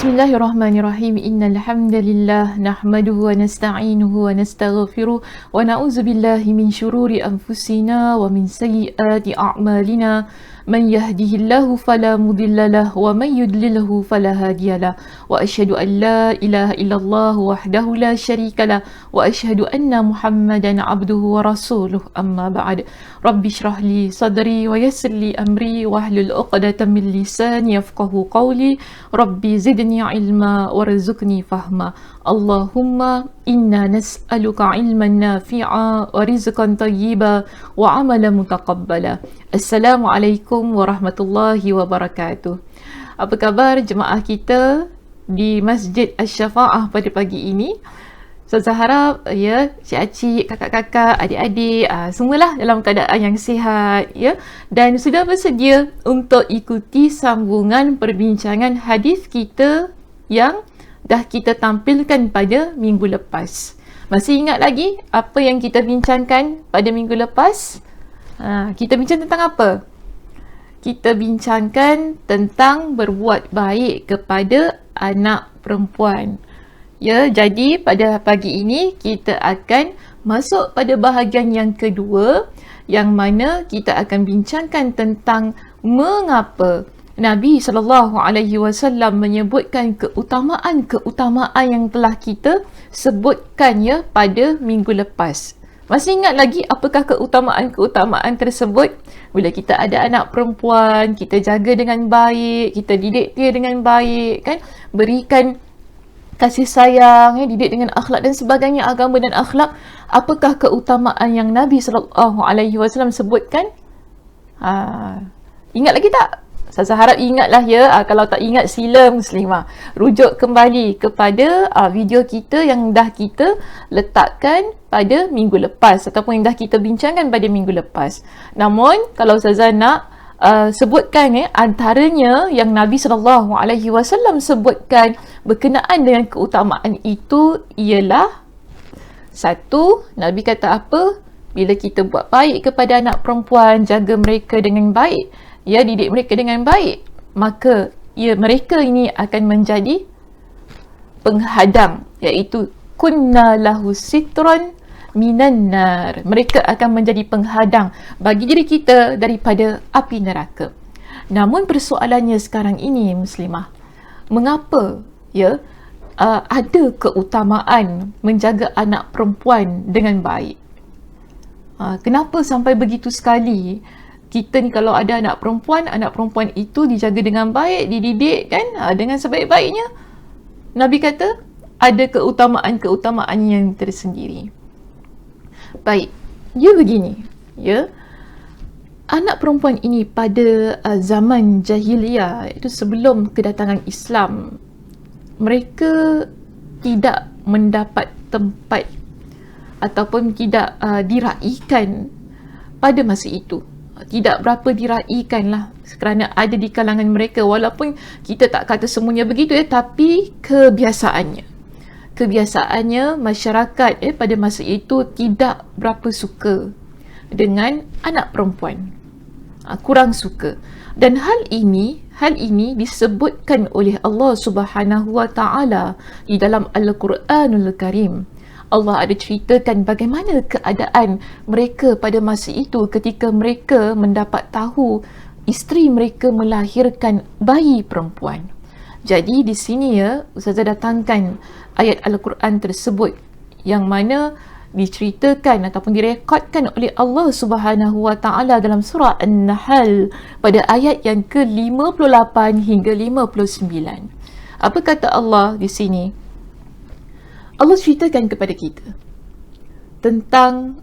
Bismillahirrahmanirrahim. Innal hamdalillah nahmaduhu wa nasta'inuhu wa nastaghfiruh wa na'udzu billahi min shururi anfusina wa min sayyiati a'malina. Man yahdihillahu fala mudilla lahu wa man yudlilhu fala hadiyalah. Wa asyhadu an la ilaha illallah wahdahu la syarikalah wa asyhadu anna Muhammadan abduhu wa rasuluh. Amma ba'd. Rabbi shrah li sadri wa yassir li amri wahlul 'uqdatam min lisani yafqahu qawli. Rabbi zidni ilma warzuqni fahma. Allahumma inna nas'aluka ilman nafi'a wa rizqan tayyiba wa amalan mutaqabbala. Assalamualaikum warahmatullahi wabarakatuh. Apa khabar jemaah kita di Masjid Asy-Syafa'ah pada pagi ini? Saya harap ya cik-cik, kakak-kakak, adik-adik semualah dalam keadaan yang sihat ya, dan sudah bersedia untuk ikuti sambungan perbincangan hadis kita yang dah kita tampilkan pada minggu lepas. Masih ingat lagi apa yang kita bincangkan pada minggu lepas? Kita bincang tentang apa? Kita bincangkan tentang berbuat baik kepada anak perempuan. Ya, jadi pada pagi ini kita akan masuk pada bahagian yang kedua, yang mana kita akan bincangkan tentang mengapa Nabi SAW menyebutkan keutamaan yang telah kita sebutkan ya pada minggu lepas. Masih ingat lagi apakah keutamaan tersebut? Bila kita ada anak perempuan, kita jaga dengan baik, kita didik dia dengan baik, kan? Berikan kasih sayang, didik dengan akhlak dan sebagainya, agama dan akhlak. Apakah keutamaan yang Nabi SAW sebutkan? Ingat lagi tak? Saya harap ingatlah ya. Kalau tak ingat, sila muslimah rujuk kembali kepada video kita yang dah kita letakkan pada minggu lepas, ataupun yang dah kita bincangkan pada minggu lepas. Namun kalau Ustazah nak sebutkan antaranya yang Nabi SAW sebutkan berkenaan dengan keutamaan itu ialah, satu, Nabi kata apa? Bila kita buat baik kepada anak perempuan, jaga mereka dengan baik, ya, didik mereka dengan baik, maka mereka ini akan menjadi penghadang, iaitu kunna lahu sitran minan nar. Mereka akan menjadi penghadang bagi diri kita daripada api neraka. Namun persoalannya sekarang ini muslimah, mengapa ada keutamaan menjaga anak perempuan dengan baik? Kenapa sampai begitu sekali kita ni kalau ada anak perempuan itu dijaga dengan baik, dididik kan dengan sebaik-baiknya? Nabi kata ada keutamaan yang tersendiri. Baik, dia begini, ya. Anak perempuan ini pada zaman jahiliyah, itu sebelum kedatangan Islam, mereka tidak mendapat tempat ataupun tidak diraikan pada masa itu. Tidak berapa diraikan lah, kerana ada di kalangan mereka, walaupun kita tak kata semuanya begitu tapi kebiasaannya masyarakat pada masa itu tidak berapa suka dengan anak perempuan, kurang suka. Dan hal ini disebutkan oleh Allah Subhanahu wa taala di dalam Al-Quranul Karim. Allah ada ceritakan bagaimana keadaan mereka pada masa itu ketika mereka mendapat tahu isteri mereka melahirkan bayi perempuan. Jadi di sini Ustazah datangkan ayat Al-Quran tersebut yang mana diceritakan ataupun direkodkan oleh Allah Subhanahu wa taala dalam surah An-Nahl pada ayat yang ke-58 hingga 59. Apa kata Allah di sini? Allah ceritakan kepada kita tentang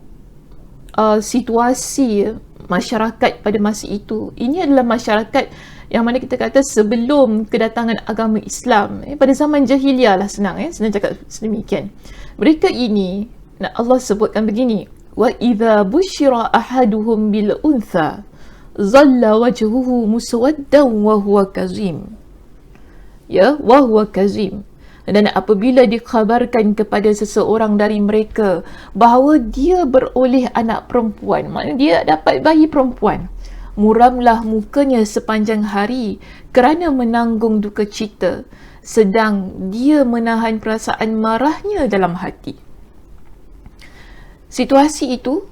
situasi masyarakat pada masa itu. Ini adalah masyarakat yang mana kita kata sebelum kedatangan agama Islam, pada zaman jahiliyah lah, senang cakap sedemikian. Mereka ini, Allah sebutkan begini, wa idza busyira ahaduhum bil untha zalla wajhuhu muswaddan wa huwa kazim. Wa huwa kazim. Dan apabila dikhabarkan kepada seseorang dari mereka bahawa dia beroleh anak perempuan, maknanya dia dapat bayi perempuan, muramlah mukanya sepanjang hari kerana menanggung duka cita, sedang dia menahan perasaan marahnya dalam hati. Situasi itu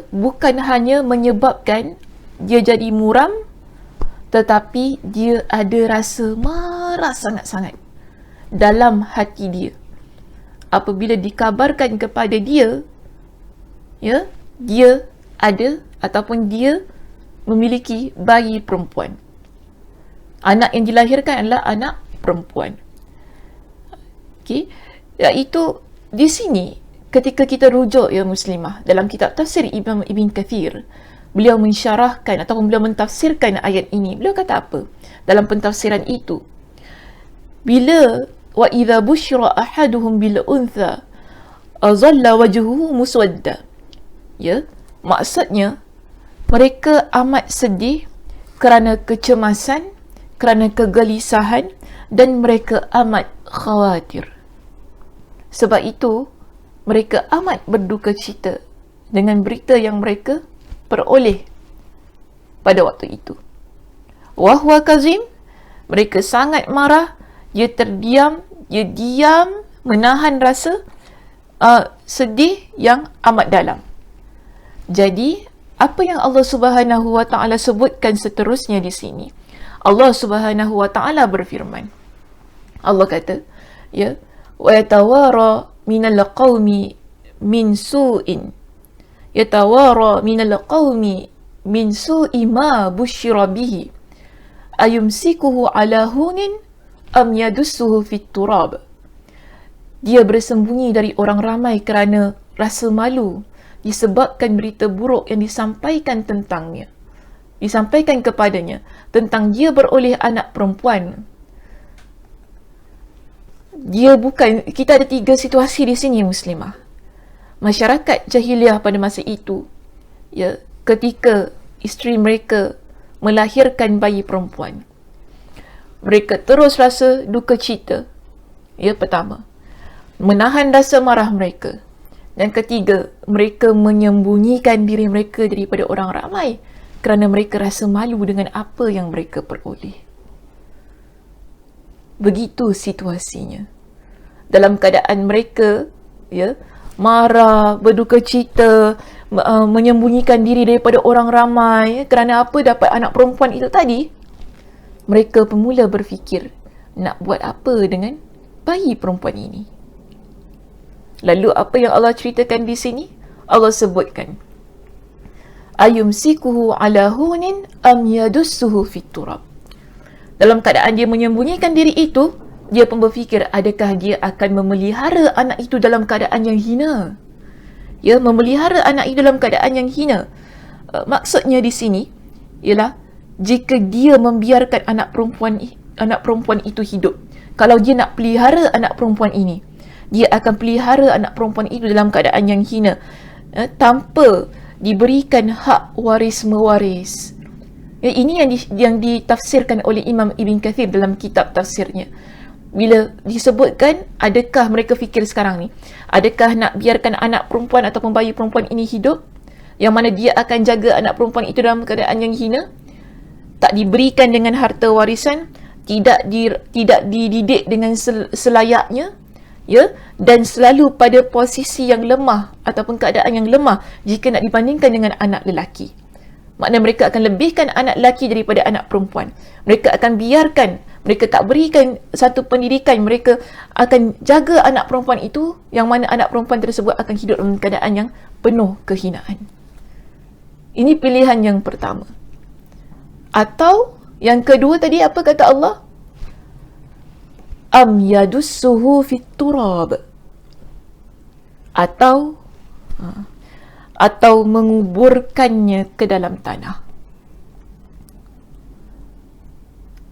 bukan hanya menyebabkan dia jadi muram, tetapi dia ada rasa marah sangat-sangat dalam hati dia apabila dikabarkan kepada dia dia ada ataupun dia memiliki bayi perempuan. Anak yang dilahirkan adalah anak perempuan. Iaitu di sini ketika kita rujuk muslimah dalam kitab tafsir Imam Ibn Kathir, beliau mensyarahkan ataupun beliau mentafsirkan ayat ini. Beliau kata apa dalam pentafsiran itu? Bila wa idza busyira ahaduhum bil untha azalla wajhuhu muswadda. Maksudnya mereka amat sedih kerana kecemasan, kerana kegelisahan, dan mereka amat khawatir. Sebab itu mereka amat berduka cita dengan berita yang mereka peroleh pada waktu itu. Wahwa kazim, mereka sangat marah, dia terdiam, dia diam, menahan rasa sedih yang amat dalam. Jadi, apa yang Allah Subhanahu wa taala sebutkan seterusnya di sini? Allah Subhanahu wa taala berfirman. Allah kata, wa yatawara minal qaumi min su'in. Yatawara minal qaumi min su'i ma busyira bihi. Ayumsikuhu ala hunin am yadussuhu fit turab. Dia bersembunyi dari orang ramai kerana rasa malu disebabkan berita buruk yang disampaikan tentangnya, disampaikan kepadanya tentang dia beroleh anak perempuan. Kita ada 3 situasi di sini muslimah. Masyarakat jahiliah pada masa itu, ketika isteri mereka melahirkan bayi perempuan, mereka terus rasa duka cita. Pertama, menahan rasa marah mereka. Dan ketiga, mereka menyembunyikan diri mereka daripada orang ramai kerana mereka rasa malu dengan apa yang mereka peroleh. Begitu situasinya. Dalam keadaan mereka marah, berduka cita, menyembunyikan diri daripada orang ramai kerana apa? Dapat anak perempuan itu tadi. Mereka bermula berfikir, nak buat apa dengan bayi perempuan ini? Lalu apa yang Allah ceritakan di sini? Allah sebutkan, ayumsikuhu ala hunin am yadussuhu fit turab. Dalam keadaan dia menyembunyikan diri itu, dia pun berfikir, adakah dia akan memelihara anak itu dalam keadaan yang hina? Memelihara anak itu dalam keadaan yang hina. Maksudnya di sini ialah jika dia membiarkan anak perempuan itu hidup, kalau dia nak pelihara anak perempuan ini, dia akan pelihara anak perempuan itu dalam keadaan yang hina, tanpa diberikan hak waris mewaris. Ini yang ditafsirkan oleh Imam Ibn Kathir dalam kitab tafsirnya. Bila disebutkan, adakah mereka fikir sekarang ni, adakah nak biarkan anak perempuan ataupun bayi perempuan ini hidup, yang mana dia akan jaga anak perempuan itu dalam keadaan yang hina, tak diberikan dengan harta warisan, tidak dididik dengan selayaknya, dan selalu pada posisi yang lemah ataupun keadaan yang lemah jika nak dibandingkan dengan anak lelaki. Maknanya mereka akan lebihkan anak lelaki daripada anak perempuan. Mereka akan biarkan, mereka tak berikan satu pendidikan, mereka akan jaga anak perempuan itu, yang mana anak perempuan tersebut akan hidup dalam keadaan yang penuh kehinaan. Ini pilihan yang pertama. Atau yang kedua tadi, apa kata Allah? Am yadussuhu fit turab. Atau menguburkannya ke dalam tanah.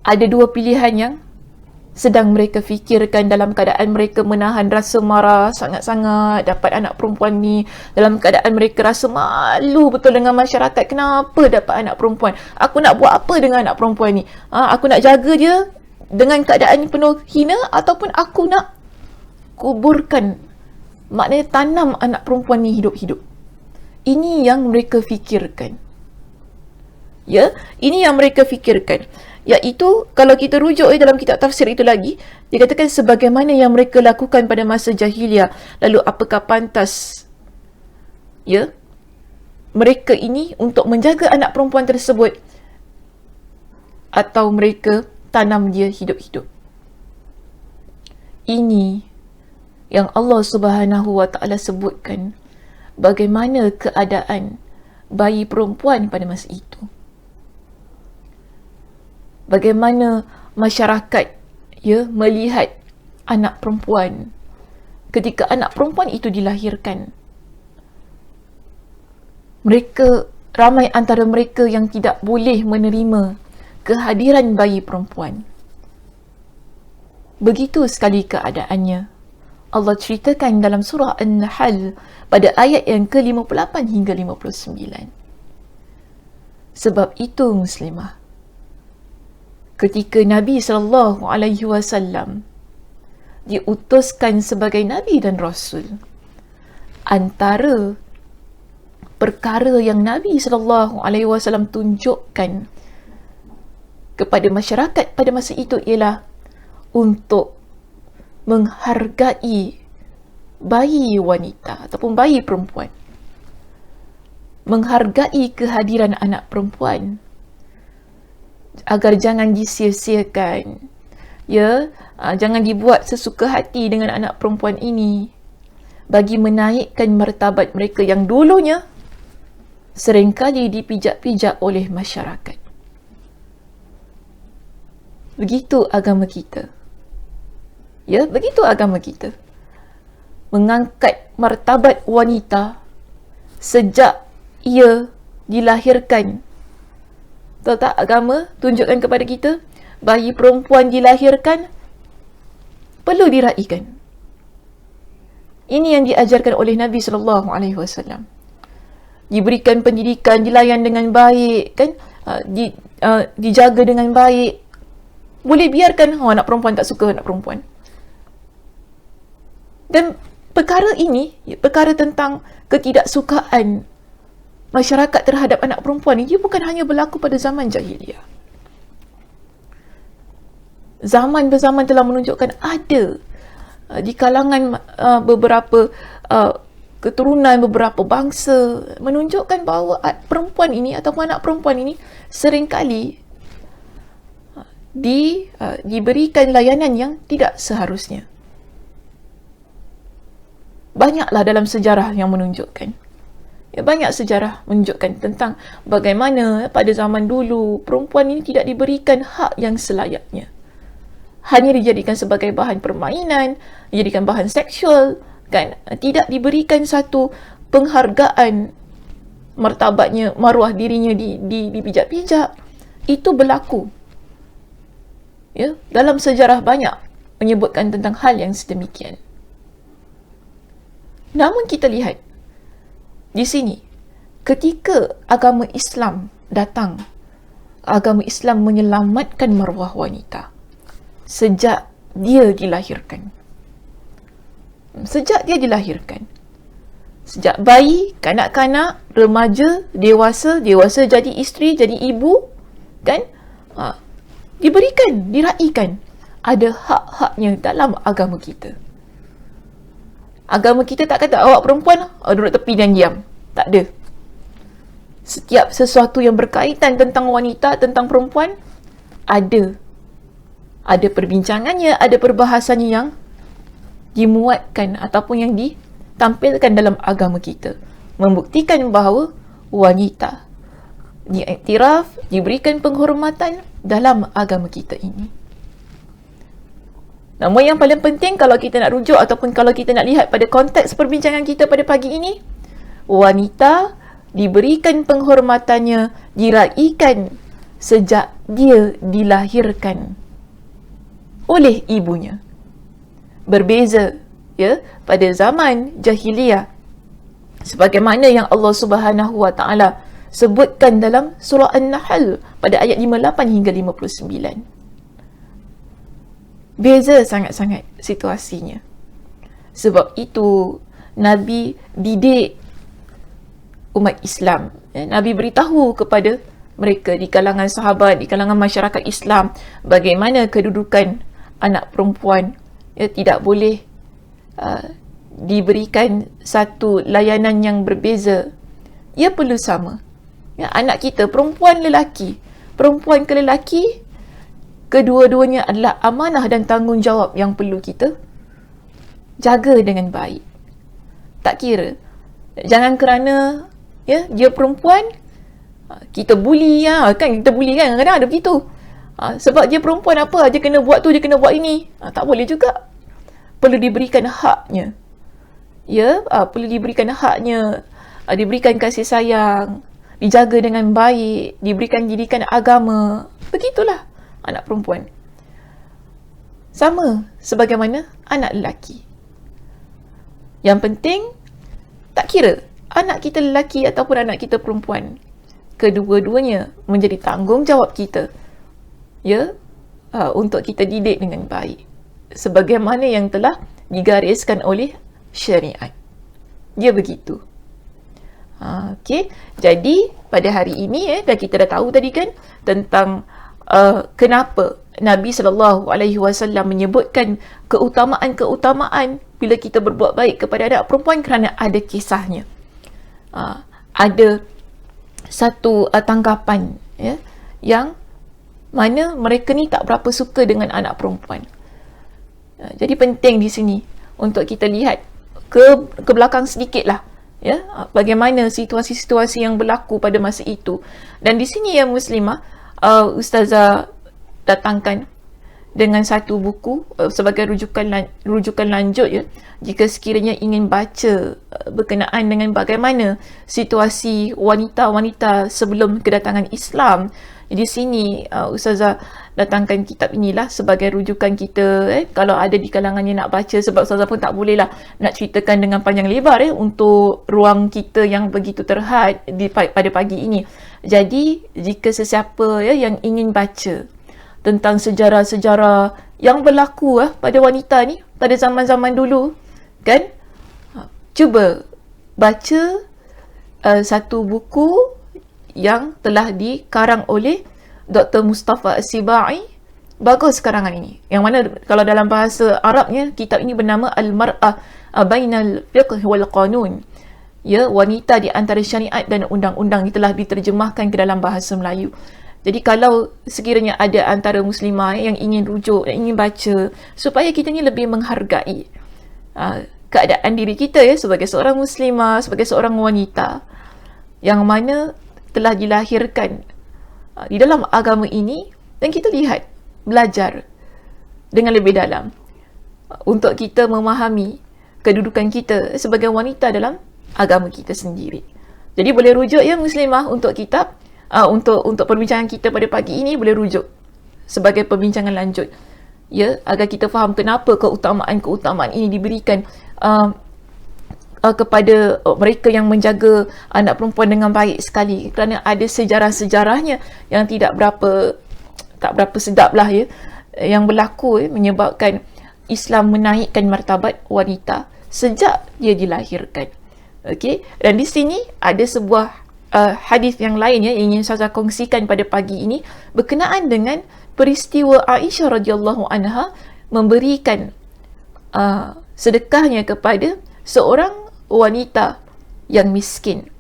Ada 2 pilihan yang sedang mereka fikirkan dalam keadaan mereka menahan rasa marah sangat-sangat dapat anak perempuan ni, dalam keadaan mereka rasa malu betul dengan masyarakat. Kenapa dapat anak perempuan? Aku nak buat apa dengan anak perempuan ni? Aku nak jaga dia dengan keadaan penuh hina, ataupun aku nak kuburkan, maknanya tanam anak perempuan ni hidup-hidup. Ini yang mereka fikirkan. Ini yang mereka fikirkan. Iaitu kalau kita rujuk dalam kitab tafsir itu lagi, dikatakan sebagaimana yang mereka lakukan pada masa jahiliah. Lalu apakah pantas mereka ini untuk menjaga anak perempuan tersebut, atau mereka tanam dia hidup-hidup? Ini yang Allah Subhanahu wa Ta'ala sebutkan bagaimana keadaan bayi perempuan pada masa itu. Bagaimana masyarakat melihat anak perempuan ketika anak perempuan itu dilahirkan. Ramai antara mereka yang tidak boleh menerima kehadiran bayi perempuan. Begitu sekali keadaannya. Allah ceritakan dalam surah An-Nahl pada ayat yang ke-58 hingga 59. Sebab itu muslimah, ketika Nabi SAW diutuskan sebagai Nabi dan Rasul, antara perkara yang Nabi SAW tunjukkan kepada masyarakat pada masa itu ialah untuk menghargai bayi wanita ataupun bayi perempuan, menghargai kehadiran anak perempuan, agar jangan disia-siakan, jangan dibuat sesuka hati dengan anak perempuan ini, bagi menaikkan martabat mereka yang dulunya seringkali dipijak-pijak oleh masyarakat. Begitu agama kita. Begitu agama kita. Mengangkat martabat wanita sejak ia dilahirkan. Tahu tak, agama tunjukkan kepada kita, bayi perempuan dilahirkan perlu diraikan. Ini yang diajarkan oleh Nabi SAW. Diberikan pendidikan, dilayan dengan baik, kan? Dijaga dengan baik. Boleh biarkan anak perempuan tak suka anak perempuan. Dan perkara ini, perkara tentang ketidaksukaan masyarakat terhadap anak perempuan ini bukan hanya berlaku pada zaman jahiliah. Zaman berzaman telah menunjukkan ada di kalangan beberapa keturunan, beberapa bangsa, menunjukkan bahawa perempuan ini ataupun anak perempuan ini seringkali diberikan layanan yang tidak seharusnya. Banyaklah dalam sejarah yang menunjukkan. Banyak sejarah menunjukkan tentang bagaimana pada zaman dulu perempuan ini tidak diberikan hak yang selayaknya. Hanya dijadikan sebagai bahan permainan, dijadikan bahan seksual, kan? Tidak diberikan satu penghargaan, martabatnya, maruah dirinya dipijak-pijak. Itu berlaku. Dalam sejarah banyak menyebutkan tentang hal yang sedemikian. Namun kita lihat di sini, ketika agama Islam datang, agama Islam menyelamatkan maruah wanita sejak dia dilahirkan. Sejak dia dilahirkan. Sejak bayi, kanak-kanak, remaja, dewasa jadi isteri, jadi ibu, kan? Diberikan, diraikan. Ada hak-haknya dalam agama kita. Agama kita tak kata awak perempuan duduk tepi dan diam. Tak ada. Setiap sesuatu yang berkaitan tentang wanita, tentang perempuan, ada perbincangannya, ada perbahasannya yang dimuatkan ataupun yang ditampilkan dalam agama kita, membuktikan bahawa wanita diiktiraf, diberikan penghormatan dalam agama kita ini. Namun yang paling penting, kalau kita nak rujuk ataupun kalau kita nak lihat pada konteks perbincangan kita pada pagi ini, wanita diberikan penghormatannya, diraikan sejak dia dilahirkan oleh ibunya. Berbeza pada zaman jahiliyah, sebagaimana yang Allah Subhanahu wa Ta'ala sebutkan dalam surah An-Nahl pada ayat 58 hingga 59. Beza sangat-sangat situasinya. Sebab itu Nabi didik umat Islam. Nabi beritahu kepada mereka di kalangan sahabat, di kalangan masyarakat Islam, bagaimana kedudukan anak perempuan. Ya, tidak boleh diberikan satu layanan yang berbeza. Ia perlu sama. Ya, anak kita perempuan lelaki, perempuan ke lelaki, kedua-duanya adalah amanah dan tanggungjawab yang perlu kita jaga dengan baik. Tak kira, jangan kerana ya dia perempuan kita bully ya, kan kita bully kan, kadang-kadang ada begitu. Sebab dia perempuan apa, dia kena buat tu, dia kena buat ini. Tak boleh juga. Perlu diberikan haknya. Ya, perlu diberikan haknya, diberikan kasih sayang, dijaga dengan baik, diberikan didikan agama. Begitulah anak perempuan. Sama sebagaimana anak lelaki. Yang penting, tak kira anak kita lelaki ataupun anak kita perempuan, kedua-duanya menjadi tanggungjawab kita, ya, untuk kita didik dengan baik sebagaimana yang telah digariskan oleh syariat. Dia begitu. Okey, jadi pada hari ini dah kita dah tahu tadi kan tentang kenapa Nabi SAW menyebutkan keutamaan-keutamaan bila kita berbuat baik kepada anak perempuan, kerana ada kisahnya. Ada satu tanggapan ya, yang mana mereka ni tak berapa suka dengan anak perempuan. Jadi penting di sini untuk kita lihat ke belakang sedikit lah, ya, bagaimana situasi-situasi yang berlaku pada masa itu. Dan di sini ya muslimah, Ustazah datangkan dengan satu buku sebagai rujukan lanjut ya, jika sekiranya ingin baca berkenaan dengan bagaimana situasi wanita-wanita sebelum kedatangan Islam. Di sini Ustazah datangkan kitab inilah sebagai rujukan kita. Kalau ada di kalangannya nak baca, sebab Ustazah pun tak boleh lah nak ceritakan dengan panjang lebar untuk ruang kita yang begitu terhad pada pagi ini. Jadi jika sesiapa yang ingin baca tentang sejarah-sejarah yang berlaku pada wanita ni pada zaman-zaman dulu, kan, cuba baca satu buku yang telah dikarang oleh Dr. Mustafa As-Sibai. Bagus karangan ini, yang mana kalau dalam bahasa Arabnya kitab ini bernama Al-Mar'ah Bainal Fiqh wal Qanun, ya, wanita di antara syariat dan undang-undang. Ini telah diterjemahkan ke dalam bahasa Melayu. Jadi kalau sekiranya ada antara muslimah yang ingin rujuk, yang ingin baca, supaya kita ni lebih menghargai keadaan diri kita ya, sebagai seorang muslimah, sebagai seorang wanita yang mana telah dilahirkan di dalam agama ini, dan kita lihat, belajar dengan lebih dalam untuk kita memahami kedudukan kita sebagai wanita dalam agama kita sendiri. Jadi boleh rujuk ya muslimah untuk kitab, untuk perbincangan kita pada pagi ini, boleh rujuk sebagai perbincangan lanjut ya, agar kita faham kenapa keutamaan-keutamaan ini diberikan kepada mereka yang menjaga anak perempuan dengan baik sekali, kerana ada sejarah-sejarahnya yang tak berapa sedap lah ya, yang berlaku menyebabkan Islam menaikkan martabat wanita sejak dia dilahirkan. Okey, dan di sini ada sebuah hadis yang lain yang ingin saya kongsikan pada pagi ini berkenaan dengan peristiwa Aisyah radhiyallahu anha memberikan sedekahnya kepada seorang wanita yang miskin.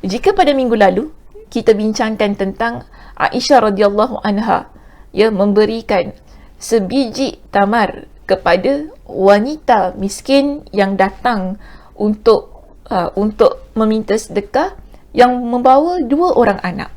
Jika pada minggu lalu kita bincangkan tentang Aisyah radhiyallahu anha ya memberikan sebiji tamar kepada wanita miskin yang datang untuk meminta sedekah, yang membawa 2 orang anak.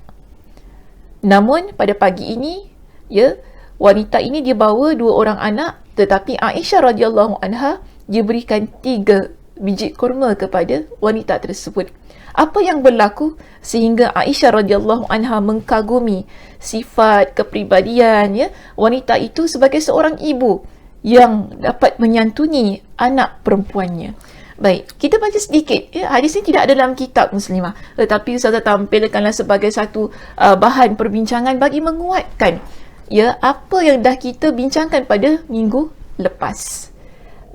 Namun pada pagi ini ya, wanita ini dia bawa 2 orang anak, tetapi Aisyah radhiyallahu anha dia berikan 3 biji kurma kepada wanita tersebut. Apa yang berlaku sehingga Aisyah radhiyallahu anha mengkagumi sifat kepribadian ya wanita itu sebagai seorang ibu yang dapat menyantuni anak perempuannya. Baik, kita baca sedikit ya. Hadis ini tidak ada dalam kitab muslimah, tetapi Ustazah tampilkanlah sebagai satu bahan perbincangan bagi menguatkan ya apa yang dah kita bincangkan pada minggu lepas.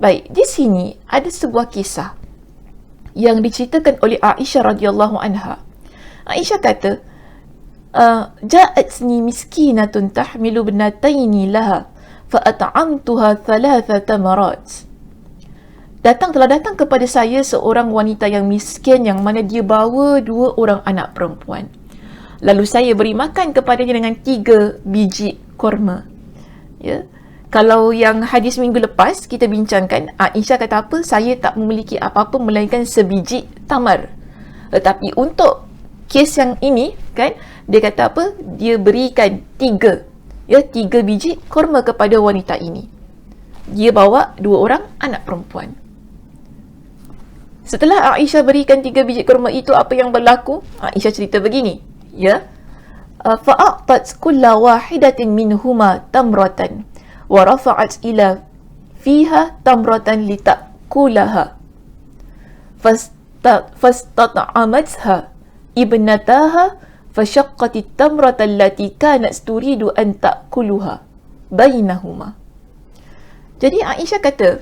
Baik, di sini ada sebuah kisah yang diceritakan oleh Aisyah radhiyallahu anha. Aisyah kata, Ja'atni miskinatun tahmilu ibnataini laha fa at'amtuha thalathata marat. Telah datang kepada saya seorang wanita yang miskin yang mana dia bawa 2 orang anak perempuan. Lalu saya beri makan kepadanya dengan 3 biji kurma. Ya. Kalau yang hadis minggu lepas kita bincangkan, Aisyah kata apa? Saya tak memiliki apa-apa melainkan sebiji tamar. Tetapi untuk kes yang ini kan, dia kata apa? Dia berikan 3 biji kurma kepada wanita ini. Dia bawa 2 orang anak perempuan. Setelah Aisyah berikan 3 biji kurma itu, apa yang berlaku? Aisyah cerita begini, ya. Fa'atat kulla wahidatin minhuma tamratan wa rafa'at ila fiha tamratan litakulaha fastat'amatha ibnataha fashaqqat at-tamrata allati kanat turidu an ta'kuluha bainahuma. Jadi Aisyah kata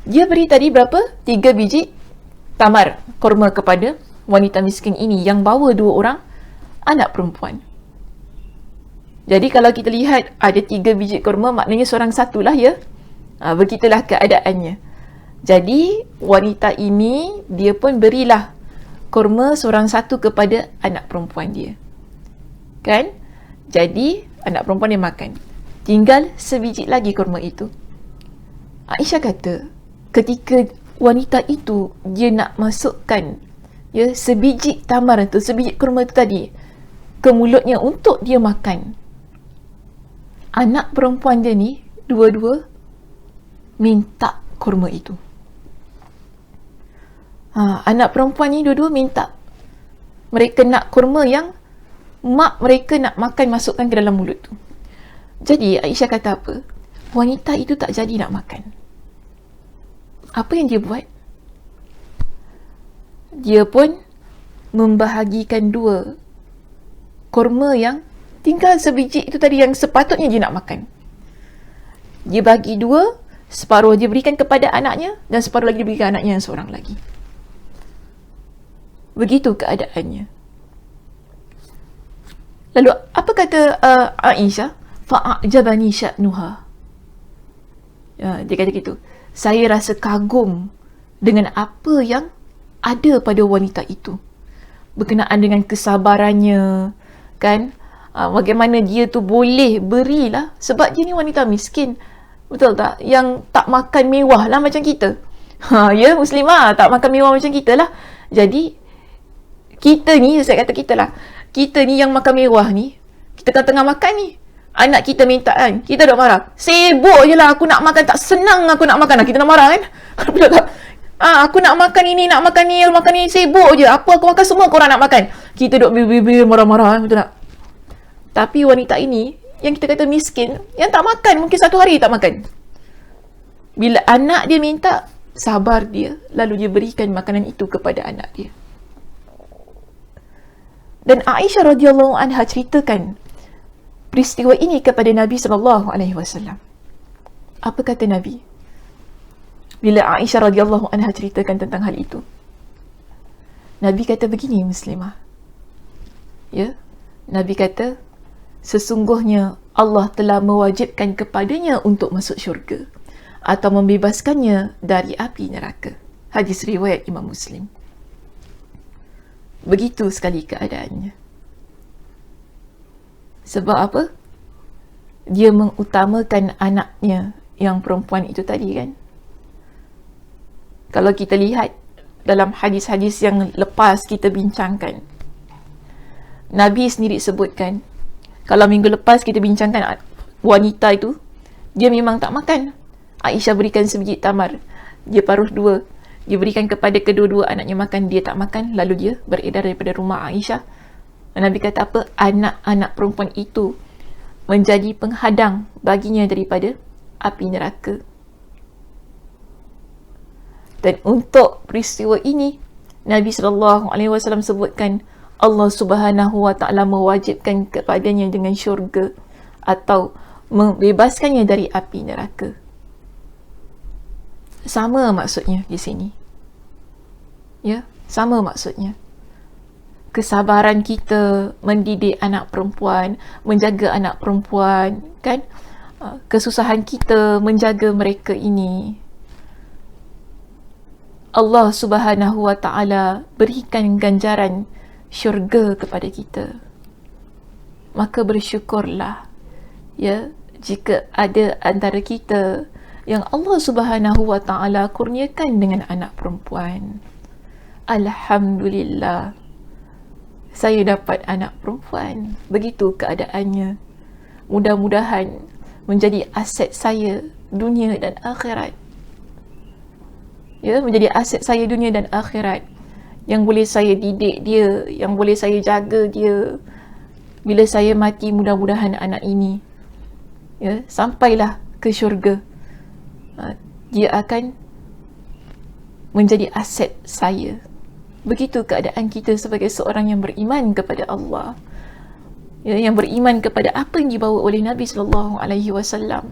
dia beri tadi berapa? 3 biji tamar kurma kepada wanita miskin ini yang bawa 2 orang anak perempuan. Jadi kalau kita lihat ada 3 biji kurma, maknanya seorang satulah ya. Begitulah keadaannya. Jadi wanita ini dia pun berilah kurma seorang satu kepada anak perempuan dia. Kan? Jadi anak perempuan dia makan. Tinggal sebiji lagi kurma itu. Aisyah kata ketika wanita itu dia nak masukkan sebiji tamar tu, sebiji kurma itu tadi ke mulutnya untuk dia makan, anak perempuan dia ni dua-dua minta kurma itu. Anak perempuan ni dua-dua minta. Mereka nak kurma yang mak mereka nak makan, masukkan ke dalam mulut tu. Jadi Aisyah kata apa? Wanita itu tak jadi nak makan. Apa yang dia buat? Dia pun membahagikan 2 kurma yang tinggal sebiji itu tadi yang sepatutnya dia nak makan. Dia bagi 2, separuh dia berikan kepada anaknya dan separuh lagi dia berikan anaknya yang seorang lagi. Begitu keadaannya. Lalu apa kata Aisyah? Fa'ajabani sya'nuha. Dia kata gitu. Saya rasa kagum dengan apa yang ada pada wanita itu. Berkenaan dengan kesabarannya, kan? Bagaimana dia tu boleh berilah, sebab dia ni wanita miskin. Betul tak? Yang tak makan mewah lah macam kita. Ya, muslimah tak makan mewah macam kita lah. Jadi kita ni, saya kata kita lah, kita ni yang makan mewah ni, kita kan tengah makan ni, anak kita minta kan, kita dah marah. Sibuk je lah, aku nak makan, tak senang aku nak makan lah. Kita nak marah kan? Betul tak? Aku nak makan ini, nak makan ni, sibuk je. Apa aku makan, semua korang nak makan. Kita duduk bibir-bibir marah-marah, betul tak? Tapi wanita ini, yang kita kata miskin, yang tak makan, mungkin 1 hari tak makan. Bila anak dia minta, sabar dia, lalu dia berikan makanan itu kepada anak dia. Dan Aisyah radhiyallahu anha ceritakan peristiwa ini kepada Nabi SAW. Apa kata Nabi? Bila Aisyah radhiyallahu anha ceritakan tentang hal itu, Nabi kata begini, muslimah. Ya, Nabi kata, sesungguhnya Allah telah mewajibkan kepadanya untuk masuk syurga atau membebaskannya dari api neraka. Hadis riwayat Imam Muslim. Begitu sekali keadaannya. Sebab apa? Dia mengutamakan anaknya yang perempuan itu tadi kan. Kalau kita lihat dalam hadis-hadis yang lepas kita bincangkan, Nabi sendiri sebutkan, kalau minggu lepas kita bincangkan wanita itu, dia memang tak makan. Aisyah berikan sebiji tamar, dia paruh 2, dia berikan kepada kedua-dua anaknya makan, dia tak makan, lalu dia beredar daripada rumah Aisyah. Nabi kata apa? Anak-anak perempuan itu menjadi penghadang baginya daripada api neraka. Dan untuk peristiwa ini, Nabi SAW sebutkan Allah Subhanahu Wa Taala mewajibkan kepadanya dengan syurga atau membebaskannya dari api neraka. Sama maksudnya di sini. Ya, sama maksudnya. kesabaran kita mendidik anak perempuan, menjaga anak perempuan, kan? Kesusahan kita menjaga mereka ini. Allah Subhanahu wa Ta'ala berikan ganjaran syurga kepada kita. Maka bersyukurlah, ya, jika ada antara kita yang Allah Subhanahu wa Ta'ala kurniakan dengan anak perempuan. Alhamdulillah, saya dapat anak perempuan. Begitu keadaannya. Mudah-mudahan menjadi aset saya dunia dan akhirat. Ya, menjadi aset saya dunia dan akhirat, yang boleh saya didik dia, yang boleh saya jaga dia. Bila saya mati, mudah-mudahan anak ini, ya, sampailah ke syurga, dia akan menjadi aset saya. Begitu keadaan kita sebagai seorang yang beriman kepada Allah, ya, yang beriman kepada apa yang dibawa oleh Nabi SAW.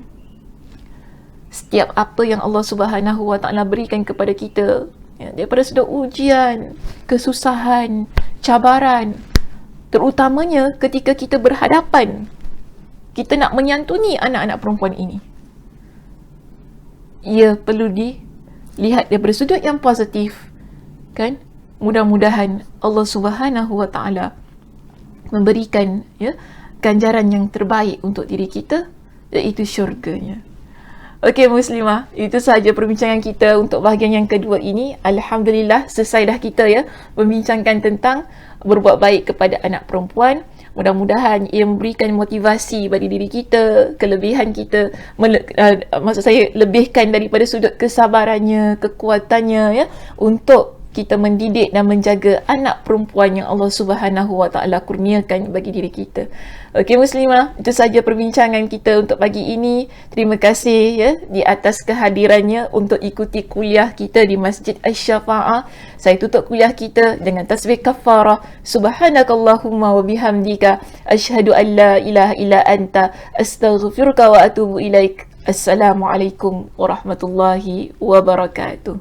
Setiap apa yang Allah Subhanahu wa Ta'ala berikan kepada kita, ya, daripada sudut ujian, kesusahan, cabaran, terutamanya ketika kita berhadapan, kita nak menyantuni anak-anak perempuan ini, ia perlu dilihat daripada sudut yang positif, kan? Mudah-mudahan Allah Subhanahu wa Ta'ala memberikan, ya, ganjaran yang terbaik untuk diri kita, iaitu syurganya. Okey Muslimah, itu sahaja perbincangan kita untuk bahagian yang kedua ini. Alhamdulillah, selesai dah kita, ya, membincangkan tentang berbuat baik kepada anak perempuan. Mudah-mudahan ia memberikan motivasi bagi diri kita, kelebihan kita, maksud saya lebihkan daripada sudut kesabarannya, kekuatannya, ya, untuk kita mendidik dan menjaga anak perempuan yang Allah Subhanahu wa Ta'ala kurniakan bagi diri kita. Okey Muslimah, itu sahaja perbincangan kita untuk pagi ini. Terima kasih, ya, di atas kehadirannya untuk ikuti kuliah kita di Masjid Asy-Syafa'ah. Saya tutup kuliah kita dengan tasbih kafarah. Subhanakallahumma wa bihamdika asyhadu an la ilaha illa anta astaghfiruka wa atubu ilaik. Assalamualaikum warahmatullahi wabarakatuh.